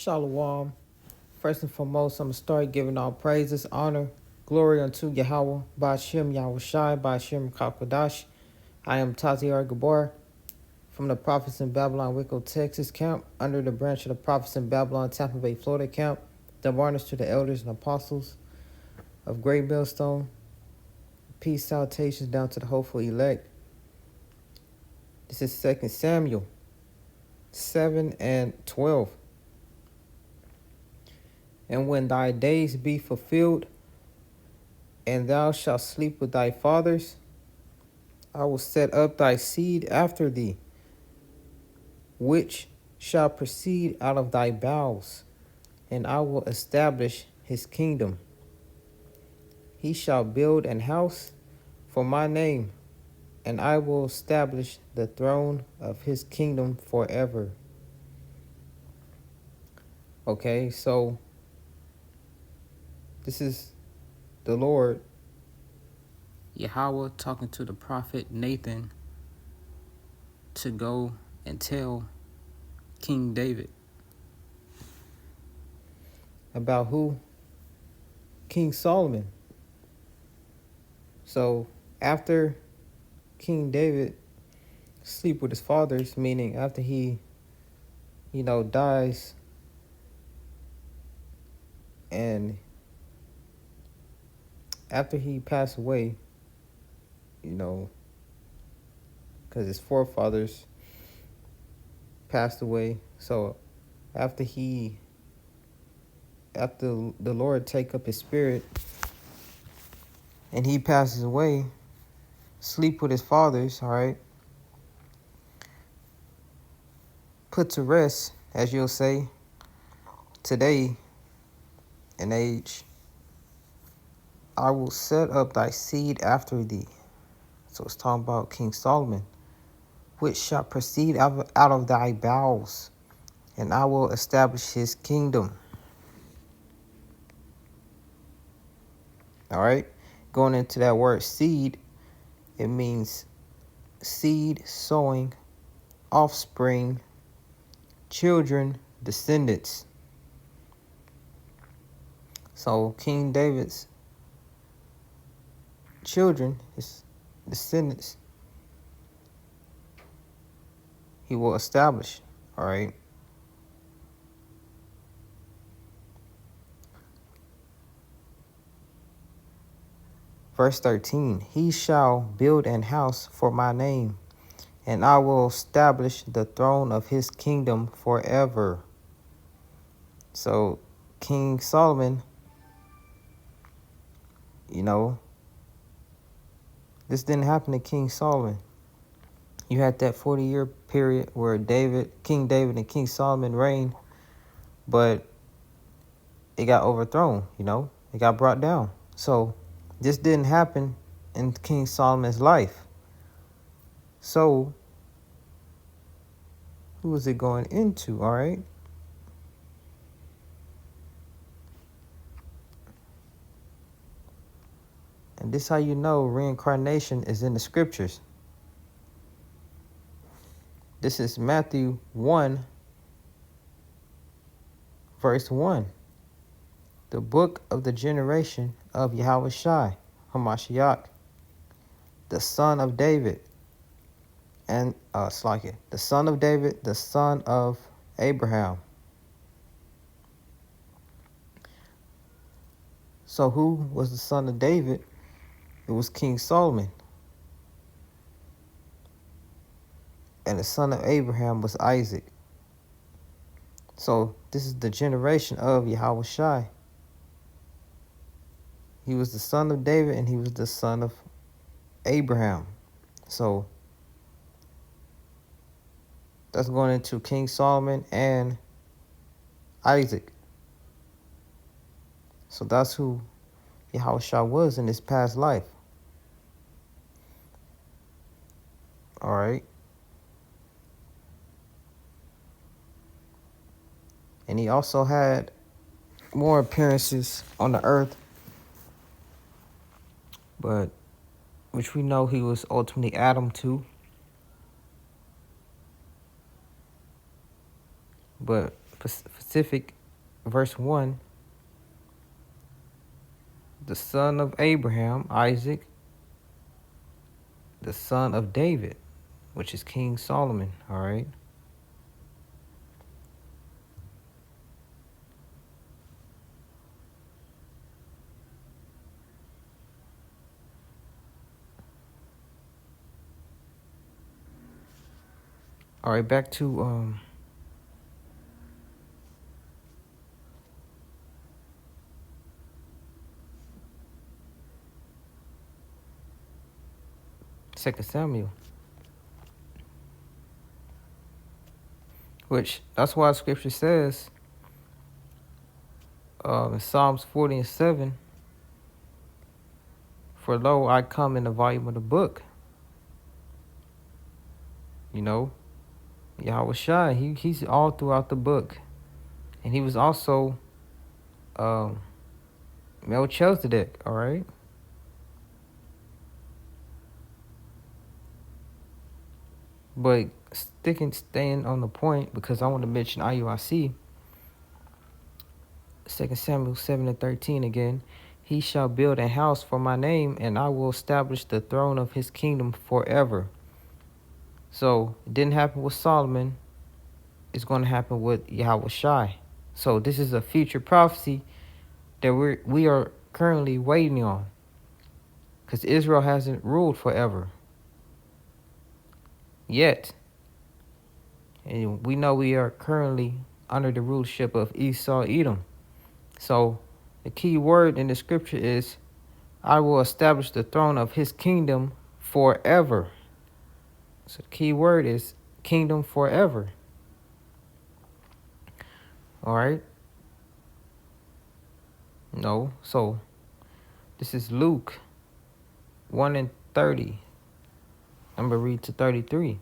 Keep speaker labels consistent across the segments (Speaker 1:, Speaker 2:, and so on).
Speaker 1: Shalom. First and foremost, I'm going to start giving all praises, honor, glory unto Yahweh, Ba'ashem Yahushai, Ba'ashem Kakadash. I am Taziar Gabor from the Prophets in Babylon, Waco, Texas camp, under the branch of the Prophets in Babylon, Tampa Bay, Florida camp. The honors to the elders and apostles of Great Millstone. Peace, salutations down to the hopeful elect. This is 2 Samuel 7 and 12. And when thy days be fulfilled, and thou shalt sleep with thy fathers, I will set up thy seed after thee, which shall proceed out of thy bowels, and I will establish his kingdom. He shall build an house for my name, and I will establish the throne of his kingdom forever. Okay, so this is the Lord, Yahweh, talking to the prophet Nathan to go and tell King David about who? King Solomon. So after King David sleep with his fathers, meaning after he, dies, and after he passed away, because his forefathers passed away. So after the Lord take up his spirit and he passes away, sleep with his fathers, all right, put to rest, as you'll say, today in age, I will set up thy seed after thee. So it's talking about King Solomon, which shall proceed out of thy bowels, and I will establish his kingdom. All right, going into that word seed, it means seed, sowing, offspring, children, descendants. So King David's children, his descendants, he will establish. All right. Verse 13, he shall build an house for my name, and I will establish the throne of his kingdom forever. So King Solomon, this didn't happen to King Solomon. You had that 40-year period where King David and King Solomon reigned, but it got overthrown, it got brought down. So this didn't happen in King Solomon's life. So who is it going into, all right? And this is how you know reincarnation is in the scriptures. This is Matthew 1, verse 1. The book of the generation of Yahawashi, Hamashiach, the son of David, and the son of David, the son of Abraham. So who was the son of David? It was King Solomon. And the son of Abraham was Isaac. So this is the generation of Yahawashi. He was the son of David and he was the son of Abraham. So that's going into King Solomon and Isaac. So that's who Yahushua was in his past life. All right. And he also had more appearances on the earth, but which we know he was ultimately Adam too. But specific verse 1, the son of Abraham, Isaac, the son of David, which is King Solomon, all right? All right, back to 2 Samuel, which that's why scripture says in Psalms 40:7, for lo, I come in the volume of the book. You know, Yahawashi, he's all throughout the book. And he was also Melchizedek, all right? But staying on the point, because I want to mention IUIC, 2 Samuel 7:13 again. He shall build a house for my name, and I will establish the throne of his kingdom forever. So it didn't happen with Solomon. It's going to happen with Yahawashi. So this is a future prophecy that we are currently waiting on, because Israel hasn't ruled forever yet. And we know we are currently under the rulership of Esau, Edom. So the key word in the scripture is, I will establish the throne of his kingdom forever. So the key word is kingdom forever. All right. No. So this is Luke 1:30. I'm going to read to 33.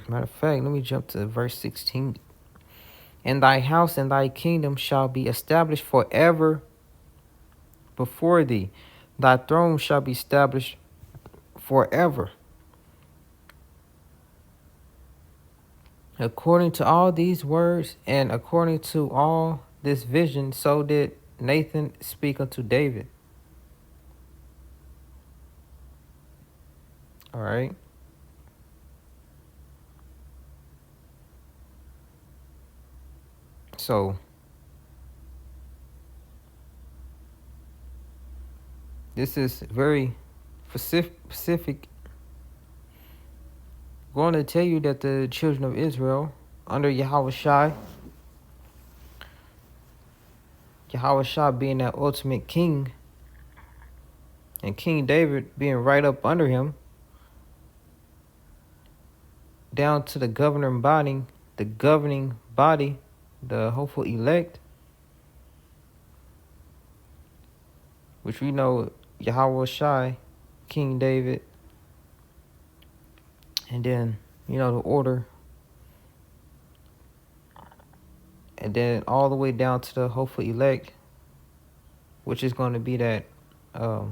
Speaker 1: Matter of fact, let me jump to verse 16. And thy house and thy kingdom shall be established forever before thee. Thy throne shall be established forever. According to all these words and according to all this vision, so did Nathan speak unto David. All right. So this is very specific. I'm going to tell you that the children of Israel under Yahawashi being that ultimate king, and King David being right up under him, down to the governing body, the hopeful elect, which we know Yahawashi, King David, and then, the order, and then all the way down to the hopeful elect, which is going to be that the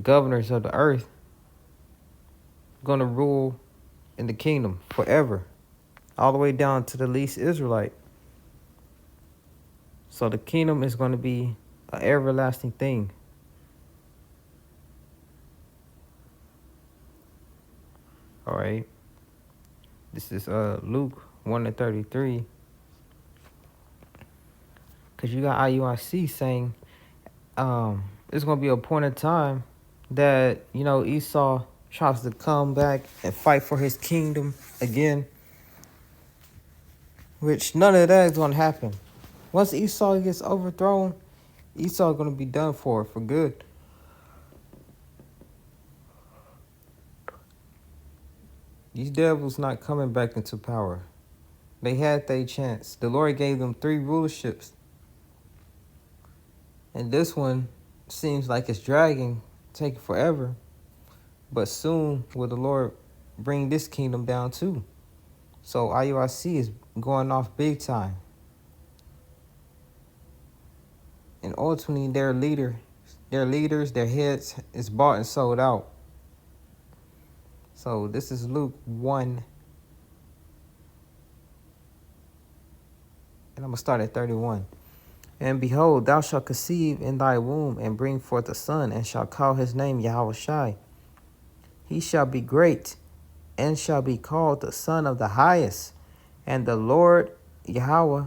Speaker 1: governors of the earth going to rule in the kingdom forever, all the way down to the least Israelite. So the kingdom is going to be an everlasting thing. All right. This is Luke 1:33. Because you got IUIC saying it's going to be a point in time that, Esau tries to come back and fight for his kingdom again, which none of that is going to happen. Once Esau gets overthrown, Esau going to be done for good. These devils not coming back into power. They had their chance. The Lord gave them 3 rulerships. And this one seems like it's dragging, taking forever. But soon will the Lord bring this kingdom down too. So IUIC is going off big time. And ultimately their leader their leaders, their heads is bought and sold out. So this is Luke 1, and I'm going to start at 31. And behold, thou shalt conceive in thy womb, and bring forth a son, and shalt call his name YAHAWAHI'S. He shall be great, and shall be called the Son of the Highest. And the Lord Yahweh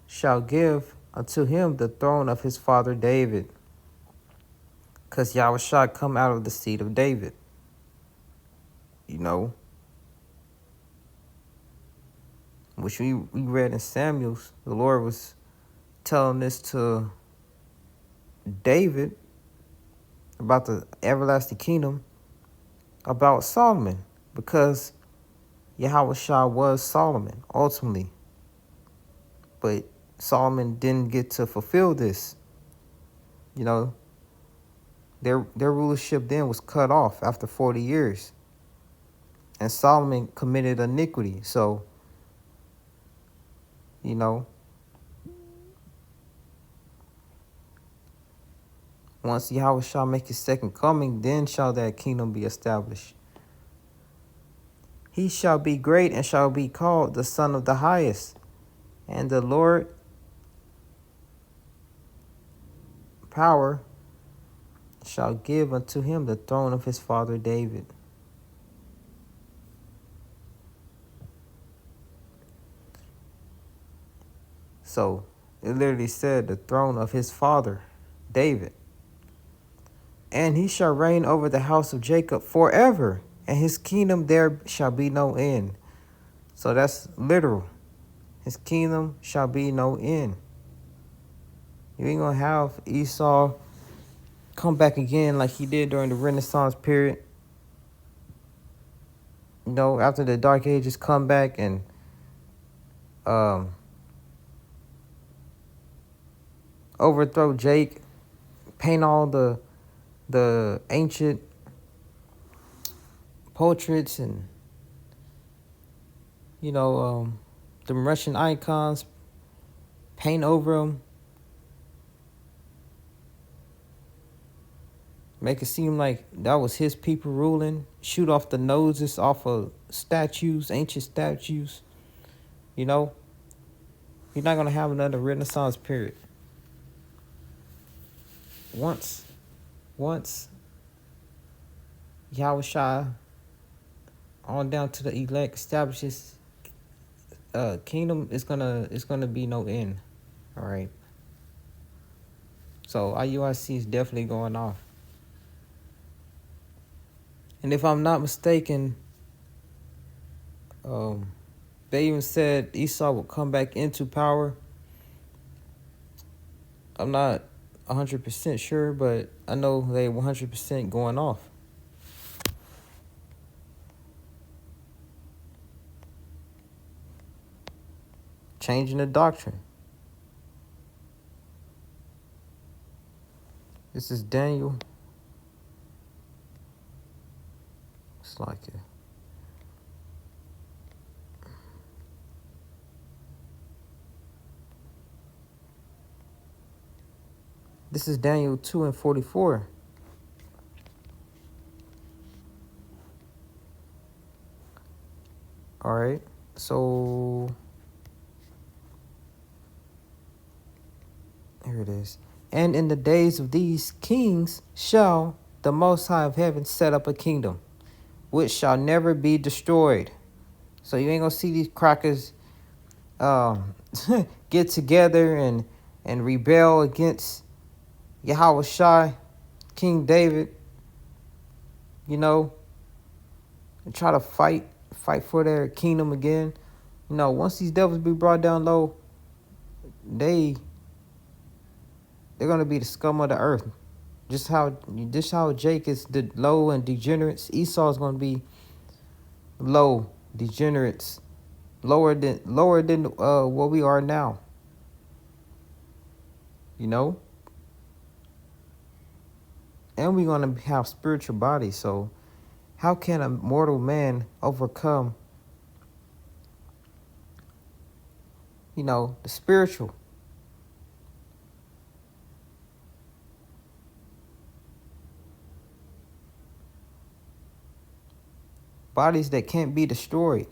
Speaker 1: shall give unto him the throne of his father David. Because Yahweh shall come out of the seed of David. You know, which we read in Samuel's, the Lord was telling this to David about the everlasting kingdom, about Solomon, because Yahweh Shah was Solomon ultimately. But Solomon didn't get to fulfill this. You know, their rulership then was cut off after 40 years. And Solomon committed iniquity. So, you know, once Yahweh shall make his second coming, then shall that kingdom be established. He shall be great and shall be called the Son of the Highest. And the Lord power shall give unto him the throne of his father David. So it literally said the throne of his father David. And he shall reign over the house of Jacob forever, and his kingdom there shall be no end. So that's literal. His kingdom shall be no end. You ain't gonna have Esau come back again like he did during the Renaissance period. You know, after the Dark Ages come back and overthrow Jake, paint all the ancient portraits and, you know, the Russian icons, paint over them, make it seem like that was his people ruling, shoot off the noses off of statues, ancient statues. You know, you're not going to have another Renaissance period. Once Yahweh Shah on down to the elect establishes kingdom, it's gonna be no end. All right. So IUIC is definitely going off. And if I'm not mistaken, they even said Esau would come back into power. I'm not 100% sure, but I know they 100% going off. Changing the doctrine. This is Daniel. It's like it. This is Daniel 2:44. All right. So here it is. And in the days of these kings shall the Most High of heaven set up a kingdom, which shall never be destroyed. So you ain't gonna see these crackers get together and rebel against Yahweh Shai, King David, you know, and try to fight for their kingdom again. You know, once these devils be brought down low, they're gonna be the scum of the earth. Just how Jake is the low and degenerates, Esau is gonna be low, degenerates, lower than what we are now. You know? And we're gonna have spiritual bodies, so how can a mortal man overcome, you know, the spiritual? bodies that can't be destroyed,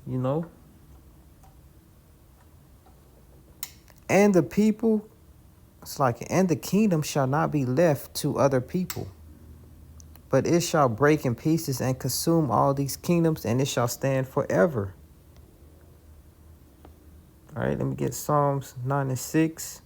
Speaker 1: you know. And the people, it's like, and the kingdom shall not be left to other people, but it shall break in pieces and consume all these kingdoms, and it shall stand forever. All right, let me get Psalms 9 and 6.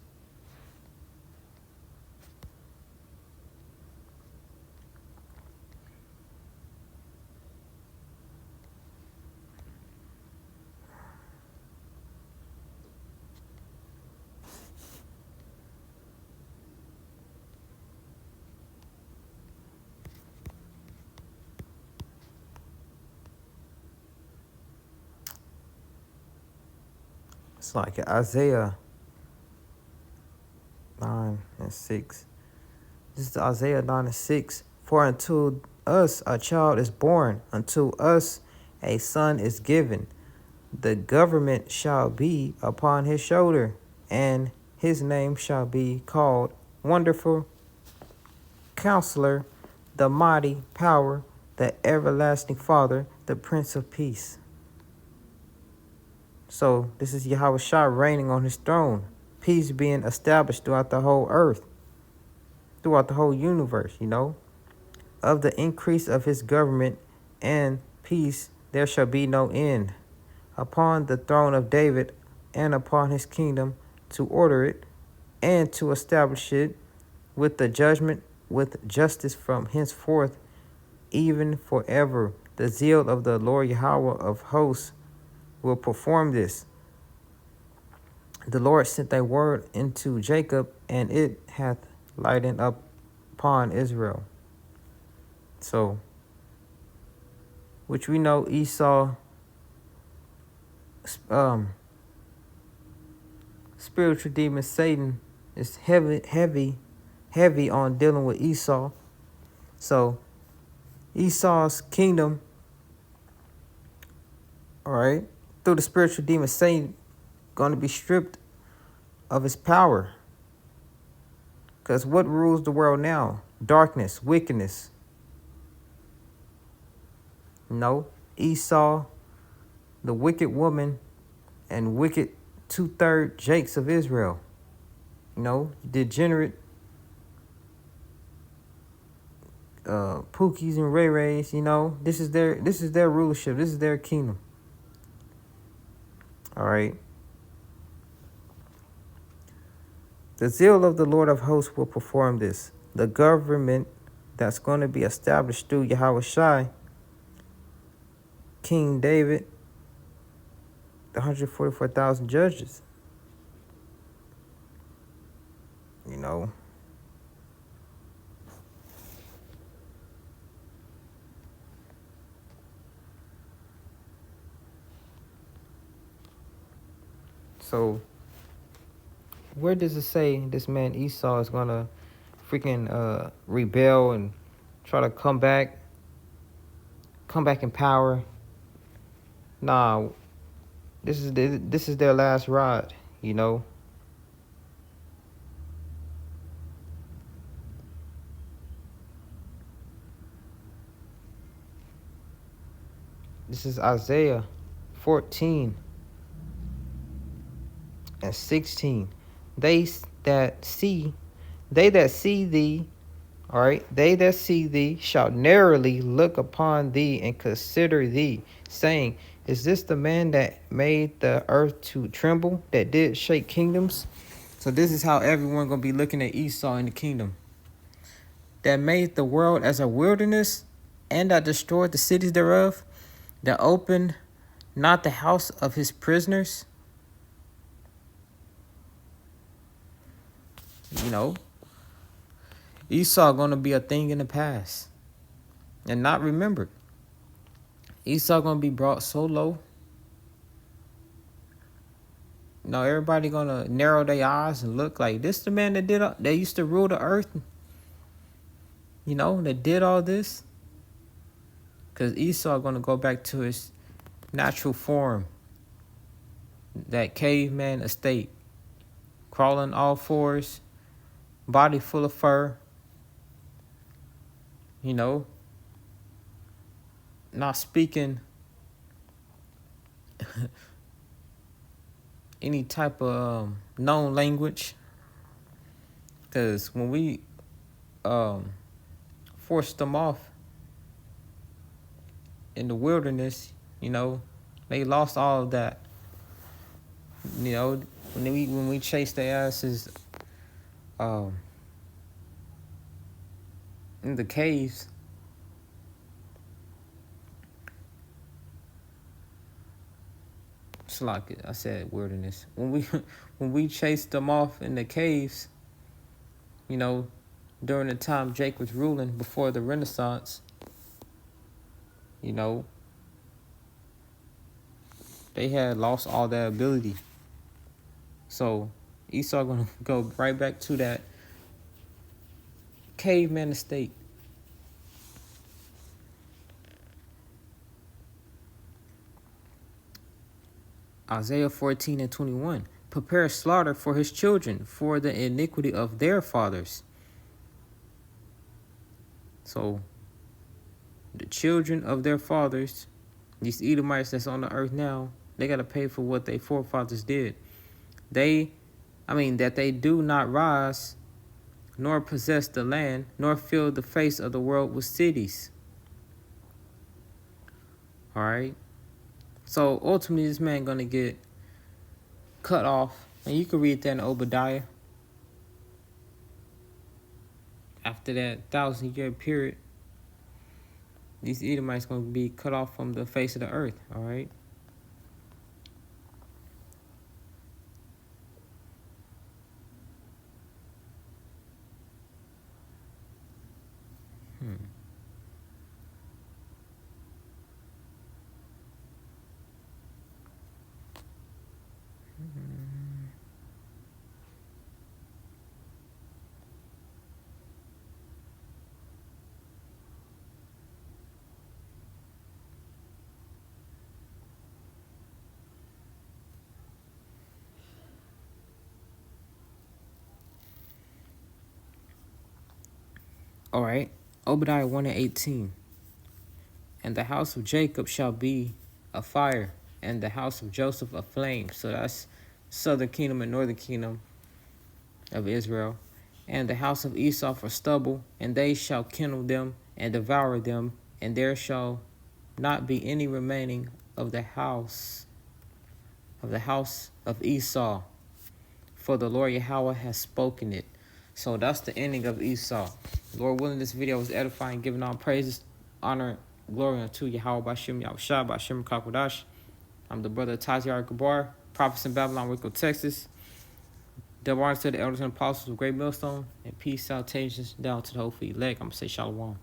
Speaker 1: It's like Isaiah 9 and 6. This is Isaiah 9 and 6. For unto us a child is born, unto us a son is given. The government shall be upon his shoulder, and his name shall be called Wonderful Counselor, the Mighty Power, the Everlasting Father, the Prince of Peace. So this is Yahweh Shah reigning on his throne. Peace being established throughout the whole earth, throughout the whole universe, you know. Of the increase of his government and peace there shall be no end, upon the throne of David and upon his kingdom, to order it and to establish it with the judgment, with justice from henceforth, even forever. The zeal of the Lord Yahweh of hosts will perform this. The Lord sent a word into Jacob, and it hath lightened up upon Israel. So, which we know Esau, spiritual demon Satan, is heavy on dealing with Esau. So Esau's kingdom, all right, through the spiritual demon Satan, going to be stripped of his power. Because what rules the world now? Darkness, wickedness. No, Esau, the wicked woman, and wicked 2/3 Jakes of Israel. You know, degenerate Pookies and Ray Rays. You know, this is their rulership. This is their kingdom. All right. The zeal of the Lord of hosts will perform this. The government that's going to be established through Yahweh Shai, King David, the 144,000 judges. You know. So, where does it say this man Esau is going to freaking rebel and try to come back in power? Nah, this is their last ride, you know. This is Isaiah 14 and 16. They that see thee, all right, they that see thee shall narrowly look upon thee and consider thee, saying, is this the man that made the earth to tremble, that did shake kingdoms? So this is how everyone gonna be looking at Esau in the kingdom. That made the world as a wilderness, and that destroyed the cities thereof, that opened not the house of his prisoners. You know, Esau gonna be a thing in the past and not remembered. Esau gonna be brought so low. You know, everybody gonna narrow their eyes and look like this the man that used to rule the earth. You know, that did all this. Because Esau gonna go back to his natural form, that caveman estate, crawling all fours, body full of fur. you know, not speaking any type of known language. Because when we forced them off in the wilderness, you know, they lost all of that. You know, when we chased their asses in the caves, it's like I said, wilderness. When we chased them off in the caves, you know, during the time Jake was ruling before the Renaissance, you know, they had lost all that ability. So Esau gonna go right back to that caveman estate. Isaiah 14:21. Prepare slaughter for his children, for the iniquity of their fathers. So the children of their fathers, these Edomites that's on the earth now, they got to pay for what their forefathers did. That they do not rise, nor possess the land, nor fill the face of the world with cities. All right. So ultimately, this man going to get cut off. And you can read that in Obadiah. After that 1,000-year period, these Edomites going to be cut off from the face of the earth. All right. All right. Obadiah 1:18. And the house of Jacob shall be a fire, and the house of Joseph a flame. So that's southern kingdom and northern kingdom of Israel. And the house of Esau for stubble, and they shall kindle them and devour them, and there shall not be any remaining of the house of Esau. For the Lord Yahweh has spoken it. So that's the ending of Esau. Lord willing, this video was edifying, giving all praises, honor, glory unto Yahweh Bashim Yahushua Bashim Kakwadash. I'm the brother Taziar Gabar, prophets in Babylon, Waco, Texas. Double honors to the elders and apostles of Great Millstone, and peace, salutations down to the whole elect. I'm going to say shalom.